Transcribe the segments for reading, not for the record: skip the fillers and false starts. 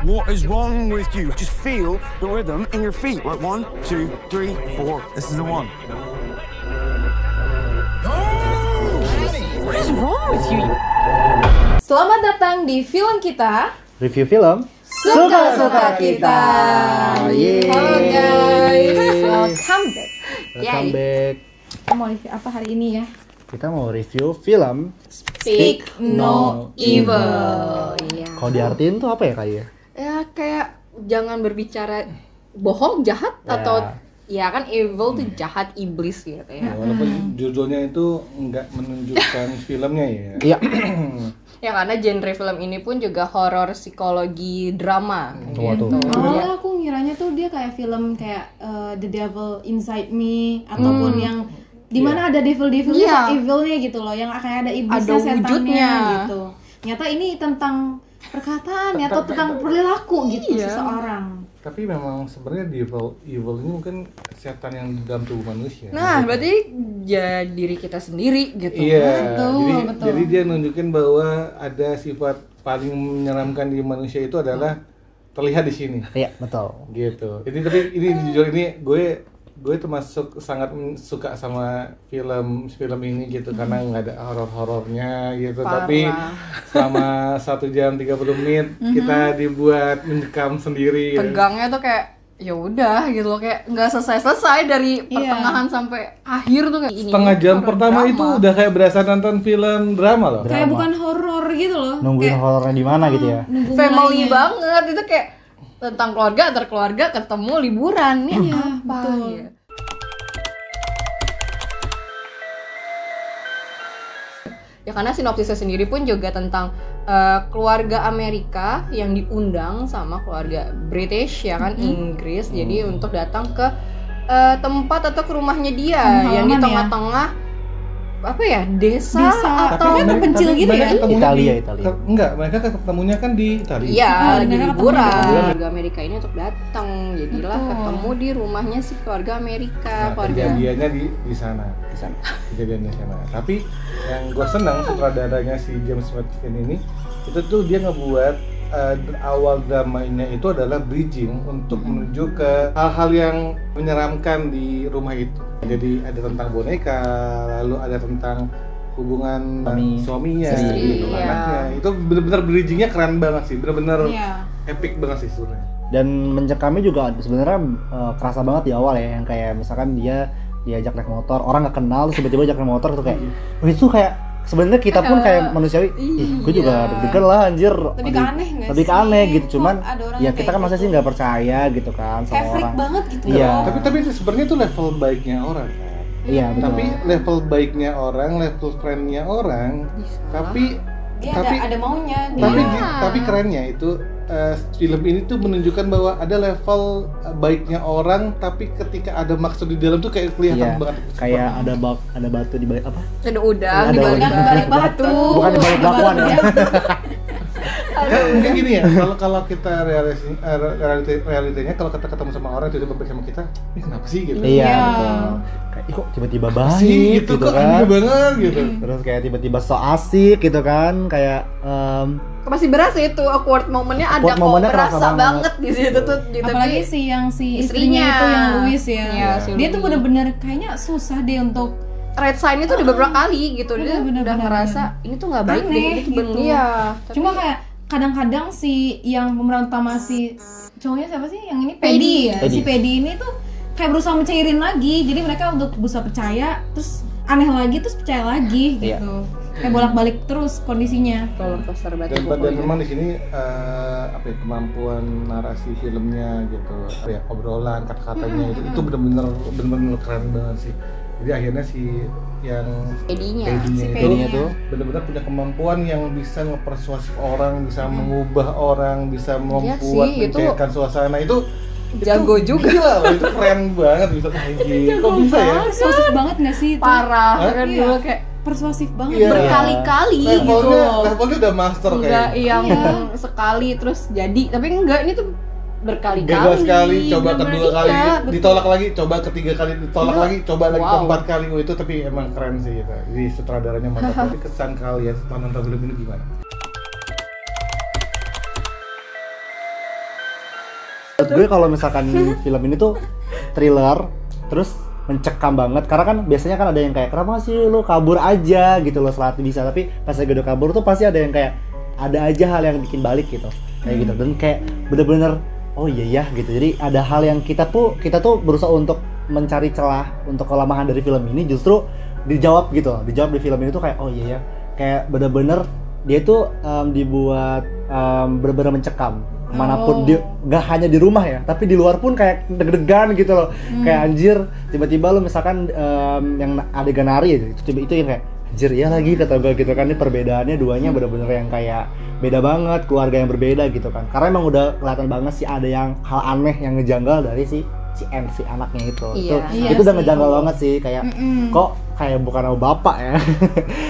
What is wrong with you? Just feel the rhythm in your feet. Right, 1, 2, 3, 4. This is the one. What is wrong with you? Selamat datang di film kita. Review film Suka-suka kita. Yeay. Halo guys, welcome back. Welcome back. Kita mau review apa hari ini ya? Kita mau review film Speak No Evil. Iya. Kalau diartiin tuh apa ya kayak? Ya kayak jangan berbicara bohong, jahat atau ya kan evil tuh jahat, iblis gitu ya. Walaupun judulnya itu nggak menunjukkan filmnya ya. Iya. Ya karena genre film ini pun juga horor psikologi drama gitu. Awalnya aku ngiranya tuh dia kayak film kayak The Devil Inside Me ataupun yang dimana ada devil-devilnya, evilnya gitu loh, yang kayak ada iblisnya, ada setannya wujudnya gitu. Ternyata ini tentang perkataan atau tentang perilaku gitu seseorang. Tapi memang sebenarnya evil ini mungkin setan yang di dalam tubuh manusia. Nah, berarti ya diri kita sendiri gitu. Iya. Betul. Jadi dia nunjukin bahwa ada sifat paling menyeramkan di manusia itu adalah terlihat di sini. Iya, betul. Gitu. Ini jujur ini gue termasuk sangat suka sama film ini gitu karena nggak ada horor-horornya gitu. Parah. Tapi selama 1 jam 30 menit kita dibuat mencekam sendiri. Tegangnya tuh kayak ya udah gitu loh, kayak nggak selesai dari pertengahan sampai akhir tuh kayak ini. Setengah jam pertama drama. itu udah kayak berasa nonton film drama loh. Kayak bukan horor gitu loh. Nungguin Kayak horornya di mana gitu ya. nunggu Family mulainya. banget itu, kayak tentang keluarga antar keluarga ketemu liburan nih apa betul. ya. Ya karena sinopsisnya sendiri pun juga tentang keluarga Amerika yang diundang sama keluarga British ya kan, Inggris, jadi untuk datang ke tempat atau ke rumahnya dia yang di halaman ya. tengah-tengah apa ya, desa atau Tapi terpencil gitu ya? Italia. Enggak, mereka ketemunya kan di Italia. iya lagi mereka liburan. ketemu di Keluarga Amerika ini untuk datang, jadilah ketemu di rumahnya si keluarga Amerika. Nah, Keluarga kejadiannya di sana. Kejadiannya di sana. Tapi yang gue senang sutradaranya si James Watson ini itu tuh dia ngebuat awal dramanya itu adalah bridging untuk menuju ke hal-hal yang menyeramkan di rumah itu. Jadi ada tentang boneka, lalu ada tentang hubungan suaminya, Istri, gitu, iya. anaknya. Itu benar-benar bridgingnya keren banget sih, benar-benar Iya. epic banget sih sebenarnya. Dan mencekamnya juga sebenarnya kerasa banget di awal ya, yang kayak misalkan dia diajak naik motor, orang nggak kenal terus tiba-tiba ajak naik motor tuh kayak, wah itu kayak sebenarnya kita pun kayak manusiawi, gue juga deg-degan lah anjir. Lebih ke aneh nggak Lebih ke sih? aneh gitu, Kok cuman ada orang ya yang kita kayak kan masa gitu? sih nggak percaya gitu kan sama Kayak freak orang. banget gitu. Iya. Tapi sebenarnya itu level baiknya orang kan. Iya betul. Tapi level baiknya orang, level friendnya orang, tapi Dia tapi ada maunya. tapi kerennya itu film ini tuh menunjukkan bahwa ada level baiknya orang, tapi ketika ada maksud di dalam tuh kayak kelihatan Iya, banget. kayak ada batu di balik apa? ada udang Ada di balik udang. Balik batu. Bukan di balik bakwan ya. Kan mungkin gini ya, kalau kita realitanya kalau kita ketemu sama orang tiba-tiba baik sama kita, ini kenapa sih gitu? Iya Iya. betul. Kayak ih kok tiba-tiba Apa baik sih gitu, kok kan. aneh banget gitu. Terus kayak tiba-tiba so asik gitu kan, kayak masih berasa itu awkward momennya, ada Awkward kok momennya berasa kerasa banget. banget di situ tuh gitu. Apalagi si istrinya itu yang Louis ya. Iya, si Dia tuh Louis. bener-bener kayaknya susah deh untuk red sign itu udah beberapa kali gitu, dia Bener, udah bener, ngerasa ini tuh nggak baik aneh deh gitu. gitu. Iya, tapi Cuma kayak kadang-kadang si yang pemeran utama si cowoknya siapa sih yang ini Paddy ya. Paddy. Si Paddy ini tuh kayak berusaha mencairin lagi. Jadi mereka untuk berusaha percaya, terus aneh lagi, terus percaya lagi gitu. Kayak bolak-balik terus kondisinya. roller coaster banget Dan pokoknya. memang di sini apa ya, kemampuan narasi filmnya gitu, apa ya, obrolan kata-katanya itu benar-benar keren banget sih. Jadi akhirnya si yang Paddy-nya. Paddy-nya tuh benar-benar punya kemampuan yang bisa ngepersuasif orang, bisa mengubah orang, bisa membuat sih, itu mencairkan suasana itu jago juga. gila loh, itu keren banget bisa kayak gitu. Kok bisa ya? Persuasif banget gak sih itu? Parah Hah? kan Iya. dulu kayak Persuasif banget. Iya. berkali-kali gitu. Levelnya udah master Enggak kayak. yang sekali terus jadi, tapi enggak, ini tuh berkali-kali. Gagal sekali, coba bener-bener, kedua kali, iya, betul. ditolak lagi, coba ketiga kali, ditolak Iya. lagi, coba lagi Wow. keempat kali. Wah, itu tapi emang keren sih gitu. Jadi sutradaranya mantap. Tapi kesan kalian setelah nonton film ini gimana? Menurut gue kalau misalkan film ini tuh thriller, terus mencekam banget. Karena kan biasanya kan ada yang kayak kenapa sih lu kabur aja gitu loh setelah bisa, tapi pas lagi udah kabur tuh pasti ada yang kayak ada aja hal yang bikin balik gitu, kayak gitu. Dan kayak bener-bener oh iya ya gitu. Jadi ada hal yang kita tuh berusaha untuk mencari celah untuk kelemahan dari film ini, justru dijawab gitu loh. Dijawab di film ini tuh kayak oh iya ya, kayak bener-bener dia tuh dibuat bener-bener mencekam. Manapun dia, nggak hanya di rumah ya, tapi di luar pun kayak deg-degan gitu loh. Kayak anjir, tiba-tiba lo misalkan yang adegan nari itu yang kayak anjir ya lagi kata gue gitu kan. Ini perbedaannya duanya bener-bener yang kayak beda banget, keluarga yang berbeda gitu kan. Karena emang udah kelihatan banget sih ada yang hal aneh yang ngejanggal dari si N, si anaknya itu. Itu udah ngejanggal banget sih, kayak kok kayak bukan sama bapak ya.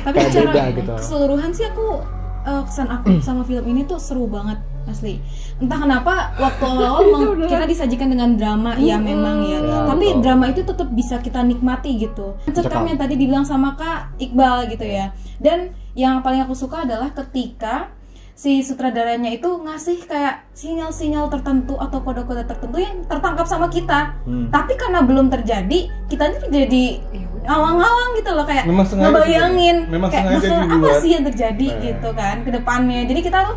Tapi kayak secara beda gitu. keseluruhan sih aku kesan aku sama film ini tuh seru banget asli. Entah kenapa waktu awal kita disajikan dengan drama ya memang ya, tapi betul. drama itu tetap bisa kita nikmati gitu. Cekam yang tadi dibilang sama Kak Iqbal gitu ya. Dan yang paling aku suka adalah ketika si sutradaranya itu ngasih kayak sinyal-sinyal tertentu atau kode-kode tertentu yang tertangkap sama kita. Tapi karena belum terjadi, kita ini jadi ngawang-ngawang gitu loh, kayak ngebayangin kayak bakal apa sih yang terjadi gitu kan ke depannya. Jadi kita tuh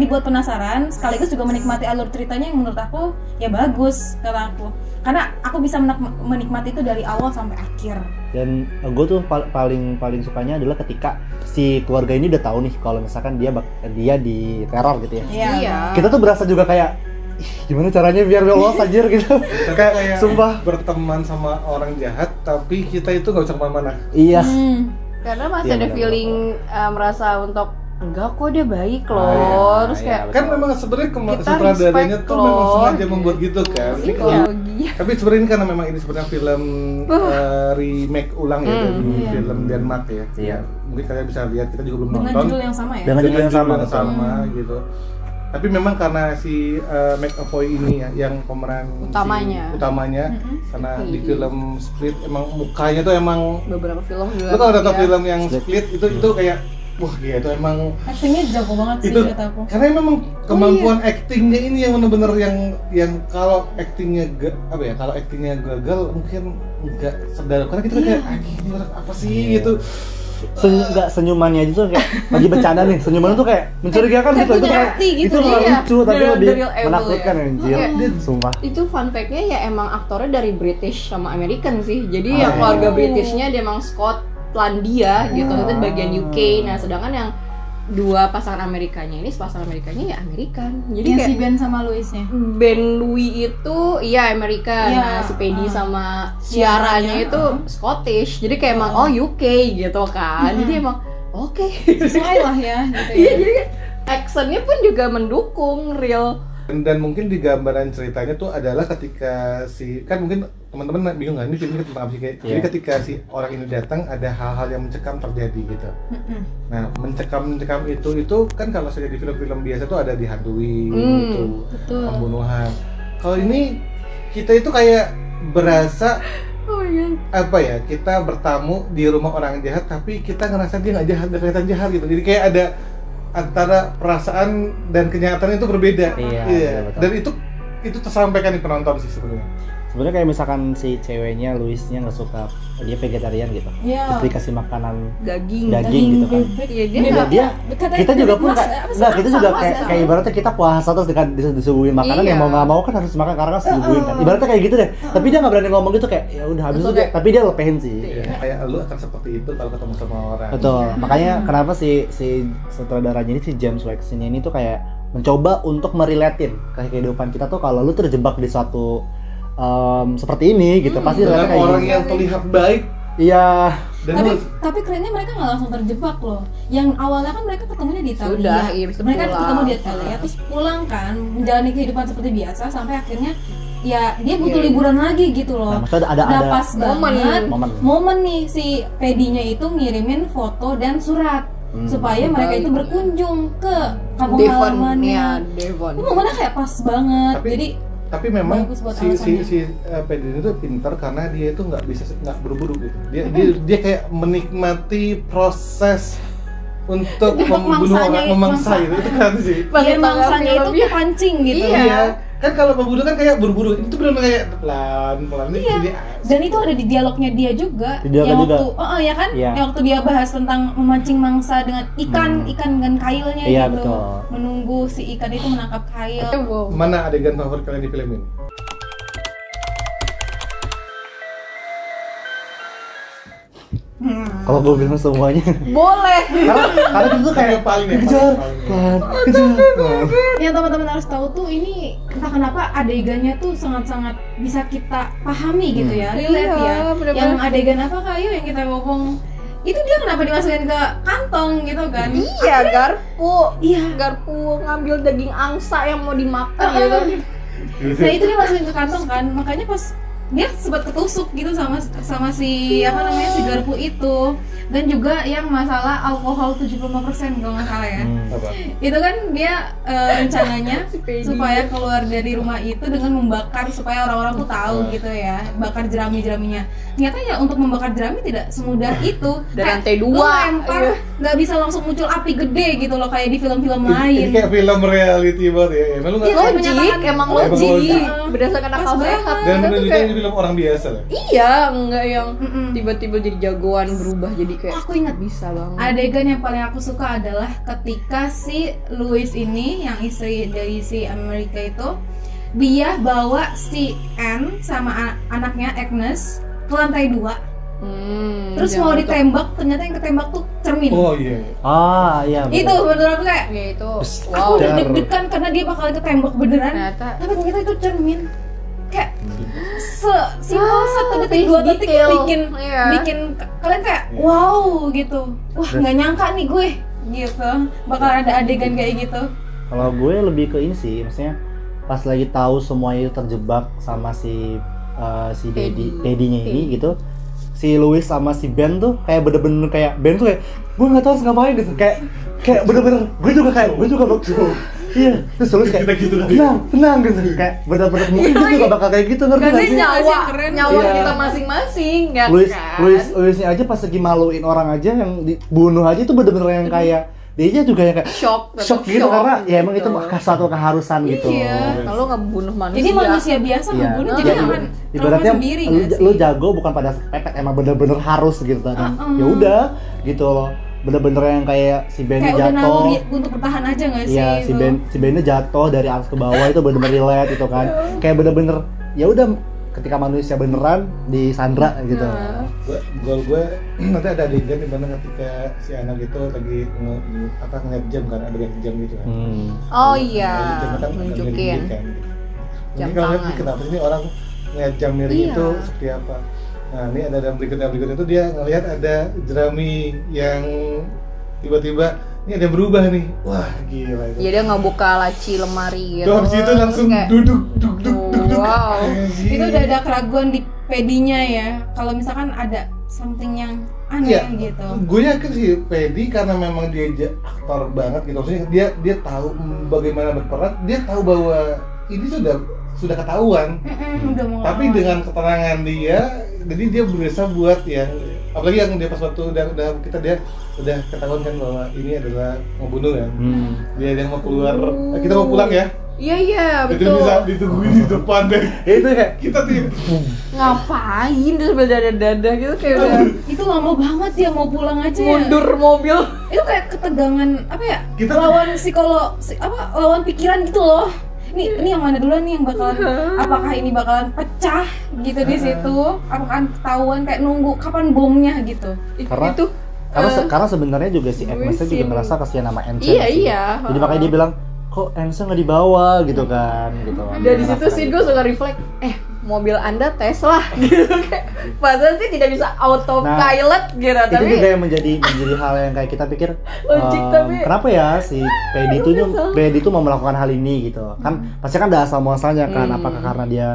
dibuat penasaran sekaligus juga menikmati alur ceritanya yang menurut aku ya bagus kata aku. Karena aku bisa menikmati itu dari awal sampai akhir. Dan gue tuh paling sukanya adalah ketika si keluarga ini udah tahu nih kalau misalkan dia di teror gitu ya. Iya. Kita tuh berasa juga kayak gimana caranya biar lolos anjir gitu. kayak sumpah berteman sama orang jahat tapi kita itu nggak bisa kemana-mana. Iya. Karena masih ada feeling merasa untuk enggak kok dia baik loh. Terus kayak kan memang sebenarnya sutradaranya tuh memang sengaja membuat gitu kan. Ini kalau tapi sebenarnya karena memang ini sebenarnya film remake ulang ya dari film Denmark ya. Iya. Mungkin kalian bisa lihat, kita juga belum Dengan nonton. judul yang sama ya. Dengan judul yang sama gitu. Tapi memang karena si McAvoy ini ya yang pemeran utamanya karena di film Split emang mukanya tuh emang beberapa film juga. Lo kalau nonton film yang Split itu kayak wah dia itu emang actingnya jago banget sih itu, kata aku. karena memang kemampuan actingnya ini yang benar-benar yang kalau actingnya kalau actingnya gagal mungkin nggak sedar karena kita kayak ini orang apa sih gitu. Senyumannya aja tuh kayak lagi bercanda nih, senyumannya tuh kayak mencurigakan gitu. Itu kayak itu nggak lucu tapi lebih menakutkan anjir. Sumpah. Itu fun fact-nya ya emang aktornya dari British sama American sih. Jadi ya keluarga Britishnya dia emang Skotlandia gitu, itu bagian UK. Nah, sedangkan yang dua pasangan Amerikanya ini, sepasang Amerikanya ya American. Jadi kayak si Ben sama Louisnya. Ben Louis itu iya American. Nah, si Paddy sama Ciaranya itu Scottish. Jadi kayak emang UK gitu kan. Jadi emang oke. Sesuai lah ya gitu. Iya, jadi accent-nya pun juga mendukung real. Dan mungkin di gambaran ceritanya tuh adalah ketika si kan mungkin teman-teman bingung nggak ini filmnya tentang apa sih kayak jadi ketika si orang ini datang ada hal-hal yang mencekam terjadi gitu. Nah mencekam itu kan kalau saya di film-film biasa tuh ada dihantui gitu, pembunuhan. Kalau ini kita itu kayak berasa apa ya, kita bertamu di rumah orang jahat tapi kita ngerasa dia nggak jahat, nggak kelihatan jahat gitu. Jadi kayak ada antara perasaan dan kenyataan itu berbeda. Iya. Dan itu tersampaikan di penonton sih sebenarnya. Sebenarnya kayak misalkan si ceweknya Louisnya nggak suka, dia vegetarian gitu, terus dikasih makanan daging gitu kan. Iya, kita juga pun kita juga kayak ibaratnya kita puasa terus disuguhin makanan yang mau nggak mau kan harus makan karena kan disuguhin kan. Ibaratnya kayak gitu deh. Tapi dia nggak berani ngomong gitu kayak ya udah habis itu tapi dia lepehin sih. Kayak lu akan seperti itu kalau ketemu sama orang. Betul. Makanya kenapa si sutradaranya ini si James Wax ini tuh kayak mencoba untuk merelatin kayak kehidupan kita tuh kalau lu terjebak di suatu seperti ini gitu pasti dengan orang yang terlihat baik. Iya. Tapi kerennya mereka nggak langsung terjebak loh. Yang awalnya kan mereka ketemunya di Italia. Mereka ketemu di Italia terus pulang kan menjalani kehidupan seperti biasa sampai akhirnya ya dia butuh liburan lagi gitu loh. Nah, ada pas banget momen nih si Paddy-nya itu ngirimin foto dan surat supaya mereka itu berkunjung ke kampung halamannya. Momennya kayak pas banget. Tapi memang si Paddy itu pintar karena dia itu nggak buru-buru gitu. Dia kayak menikmati proses untuk membunuh orang, memangsa itu kan sih. Dia mangsanya itu pancing gitu. Iya. Kan kalau pembunuh kan kayak buru-buru, itu benar kayak pelan-pelan. Iya. Dan itu ada di dialognya dia juga. Di dialognya yang juga. waktu, ya kan? Iya. Yang waktu dia bahas tentang memancing mangsa dengan ikan dengan kailnya Iya, gitu. betul. Menunggu si ikan itu menangkap kail. Wow. Mana adegan favorit kalian di film ini? Kalau gue bilang semuanya. Boleh. Karena itu tuh kayak Yang paling ya, kejar, kejar. Yang teman-teman harus tahu tuh ini entah kenapa adegannya tuh sangat-sangat bisa kita pahami gitu ya, relate Iya, ya. bener-bener. Yang adegan apa kayu yang kita ngomong itu dia kenapa dimasukin ke kantong gitu kan? Iya, garpu. Iya. Garpu ngambil daging angsa yang mau dimakan gitu. Nah itu dia masukin ke kantong kan, makanya pas dia sempat ketusuk gitu sama si apa namanya si garpu itu. Dan juga yang masalah alkohol 75% kalau nggak salah ya. Apa? Itu kan dia rencananya Si Pedi. supaya keluar dari rumah itu dengan membakar supaya orang-orang tuh tahu gitu ya, bakar jerami-jeraminya. Ternyata ya untuk membakar jerami tidak semudah itu. Dari Kayak lantai 2. lu lempar nggak bisa langsung muncul api gede gitu loh kayak di film-film Ini lain. kayak film reality banget ya. Emang lu Iya, nggak tapi Logik, menyatakan- emang Oh, emang logik. logik. Berdasarkan Pas akal banget. sehat. dan Tapi menunjukkan kayak- ini film orang biasa lah. Iya, enggak yang Mm-mm. tiba-tiba jadi jagoan berubah jadi kayak Aku ingat bisa banget. adegan yang paling aku suka adalah ketika si Louis ini yang istri dari si Amerika itu dia bawa si Anne sama anaknya Agnes ke lantai 2 terus mau jangan ditembak ternyata yang ketembak tuh cermin. Oh iya. Ah, iya. Itu beneran aku kayak Ya itu. aku Wow. udah deg-degan karena dia bakalan ketembak beneran. Ternyata Tapi ternyata itu cermin. Kayak simpel satu detik dua detik detail. bikin Iya. bikin kalian kayak wow gitu. Wah nggak nyangka nih gue gitu bakal ada adegan kayak gitu. Kalau gue lebih ke ini sih, maksudnya pas lagi tahu semuanya itu terjebak sama si Teddy-nya ini gitu. Si Louis sama si Ben tuh kayak bener-bener kayak Ben tuh kayak gue nggak tahu harus ngapain gitu, kayak bener-bener gue juga gitu. Iya, terus Louis kayak Kita gitu kan. tenang gitu, kayak bener-bener mungkin gue juga bakal kayak gitu, ngerti Karena nggak sih? nyawa, Keren. nyawa Iya. kita masing-masing, ya Louisnya kan? aja pas lagi maluin orang aja yang dibunuh aja itu bener-bener yang kayak dia juga yang kayak Shock, tetap shock gitu karena ya emang itu gitu. satu keharusan gitu. Iya. Kalau nggak bunuh manusia. Jadi manusia biasa Iya. ngebunuh jadi Ya, akan ibaratnya trauma sendiri lu, nggak sih? lu jago bukan pada pepet, emang bener-bener harus gitu kan. Ya udah gitu loh. Bener-bener yang kayak si Ben kayak udah jatuh. naluri untuk bertahan aja nggak sih? Iya, itu? si Bennya jatuh dari atas ke bawah itu bener-bener relate gitu kan. Kayak bener-bener ya udah ketika manusia beneran disandra gitu. Nah. Gol gue nanti ada adegan di mana ketika si anak itu lagi ngeliat jam kan, ada jam gitu kan. Oh iya, Jadi jamnya kan agak nunjukin. miring kan. Jam Jadi kalau lihat tangan. kenapa sih ini orang ngeliat jam miring Iya. itu seperti apa? Nah ini ada yang berikutnya itu dia ngelihat ada jerami yang tiba-tiba ini ada yang berubah nih. Wah gila itu. Jadi dia ngebuka laci lemari gitu. Terus habis itu langsung Kayak, duduk. wow. Anjir. Itu udah ada keraguan di pedinya ya. Kalau misalkan ada something yang aneh Iya, gitu. gue yakin sih Pedi karena memang dia aktor banget gitu. Maksudnya dia tahu bagaimana berperan, dia tahu bahwa ini sudah ketahuan. Udah mau Tapi ngelawan. dengan keterangan dia, jadi dia berusaha buat yang apalagi yang dia pas waktu dia udah ketahuan kan bahwa ini adalah membunuh kan. Dia yang mau keluar, kita mau pulang ya. Iya Itu betul. bisa ditungguin di depan deh. Itu kayak Kita tuh Ngapain dia sambil dada-dada gitu kayak udah itu lama banget ya mau pulang aja ya. mundur mobil. Itu kayak ketegangan apa ya? Kita- lawan lawan pikiran gitu loh. Ini yang mana duluan nih yang bakalan apakah ini bakalan pecah gitu di situ? Apakah ketahuan kayak nunggu kapan bomnya gitu. Karena- Itu karena sebenarnya juga si Agnesnya juga Sim. ngerasa kasihan sama Ence. Iya, sih. iya. Jadi makanya dia bilang kok Ence nggak dibawa gitu kan gitu. dari situ sih gue suka reflect, mobil anda Tesla gitu kayak padahal sih tidak bisa autopilot gitu Itu tapi juga yang menjadi hal yang kayak kita pikir Logik, tapi- kenapa ya si Pedi itu mau melakukan hal ini gitu kan pasti kan ada asal muasalnya kan apakah karena dia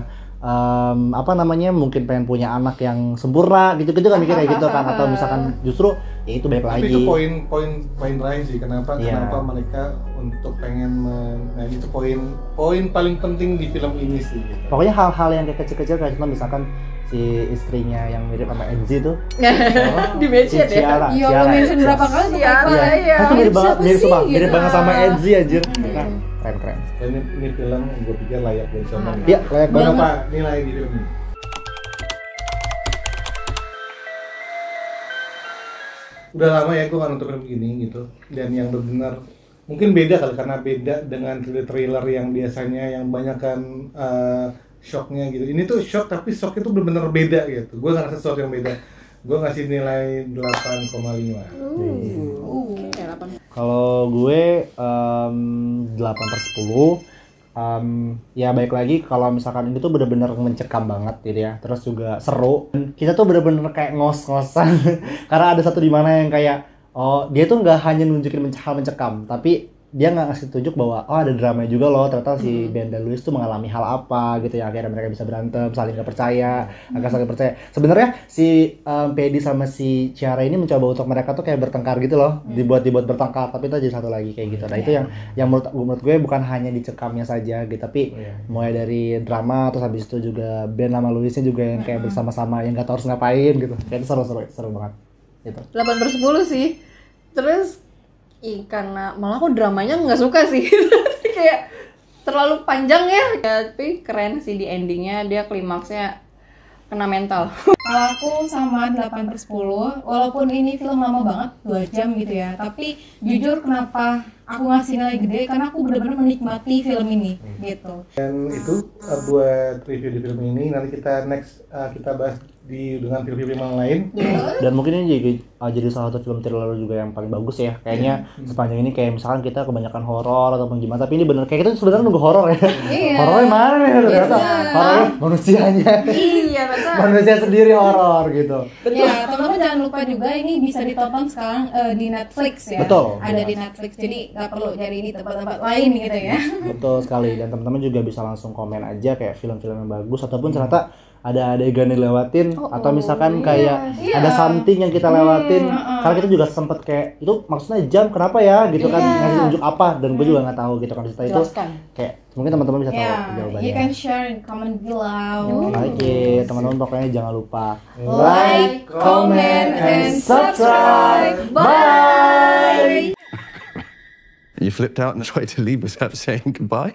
mungkin pengen punya anak yang sempurna gitu kan mikirnya gitu kan atau misalkan justru ya itu baik tapi lagi itu poin lain sih kenapa Iya. mereka untuk pengen nah itu poin paling penting di film ini sih gitu. pokoknya hal-hal yang kayak kecil-kecil kayak contoh misalkan si istrinya yang mirip sama Enzi tuh. Di mention Si ya. Ciara. Iya, lo mention berapa kali tuh Ciara, Kak? iya. Kan tuh mirip banget, Siapa mirip sih, sumpah, gitu. mirip banget sama Enzi anjir. Nah, keren. Dan ini film gue pikir layak buat ditonton. Iya, layak banget. Berapa nilai di film ini? Udah lama ya gue nggak nonton film ini gitu, dan yang benar mungkin beda kali karena beda dengan trailer yang biasanya yang banyak kan shocknya gitu. Ini tuh shock tapi shock itu benar-benar beda gitu. Gue ngerasa sesuatu yang beda. Gue ngasih nilai 8,5. Oke, 8. Kalau gue 8/10. Ya baik lagi kalau misalkan ini tuh bener-bener mencekam banget gitu ya, terus juga seru. Dan kita tuh bener-bener kayak ngos-ngosan karena ada satu di mana yang kayak dia tuh nggak hanya nunjukin hal mencekam, tapi dia nggak ngasih tunjuk bahwa ada drama juga loh, ternyata si Ben dan Louis tuh mengalami hal apa gitu ya, akhirnya mereka bisa berantem, saling nggak percaya, agak saling percaya. Sebenarnya si Paddy sama si Ciara ini mencoba untuk mereka tuh kayak bertengkar gitu loh, dibuat bertengkar, tapi itu jadi satu lagi kayak gitu. Nah itu yang menurut gue bukan hanya dicekamnya saja gitu, tapi mulai dari drama, terus habis itu juga Ben sama Louisnya juga yang kayak bersama-sama yang nggak tahu harus ngapain gitu, kayak itu seru banget gitu. 8/10 sih. Terus karena malah aku dramanya nggak suka sih. Kayak terlalu panjang ya. Tapi keren sih di endingnya, dia klimaksnya kena mental. Kalau aku sama 8/10, walaupun ini film lama banget, 2 jam gitu ya, tapi jujur kenapa aku ngasih nilai gede, karena aku benar-benar menikmati film ini gitu. Dan itu buat review di film ini, nanti kita next kita bahas dengan film-film yang lain. Dan mungkin ini jadi salah satu film thriller juga yang paling bagus ya kayaknya sepanjang ini. Kayak misalkan kita kebanyakan horor ataupun gimana, tapi ini bener kayak kita sebenarnya nunggu horor ya. Iya. Horornya mana nih ternyata? Horornya manusianya. Iya, betul. Manusia sendiri horor gitu. Ya, teman-teman jangan lupa juga ini bisa ditonton sekarang di Netflix ya. Betul. Ada di Netflix, jadi nggak perlu cari di tempat-tempat lain gitu ya. Betul sekali. Dan teman-teman juga bisa langsung komen aja kayak film-film yang bagus ataupun ternyata ada adegan yang dilewatin atau misalkan kayak ada something yang kita lewatin. Karena kita juga sempet kayak itu maksudnya jam kenapa ya gitu kan, ngasih tunjuk apa, dan gue juga nggak tahu gitu kan. Setelah itu Jelaskan. kayak mungkin teman-teman bisa tahu Ya, jawabannya. you can share in comment below. Oke, teman-teman pokoknya jangan lupa Like, comment, and subscribe. Bye. You flipped out and tried to leave without saying goodbye?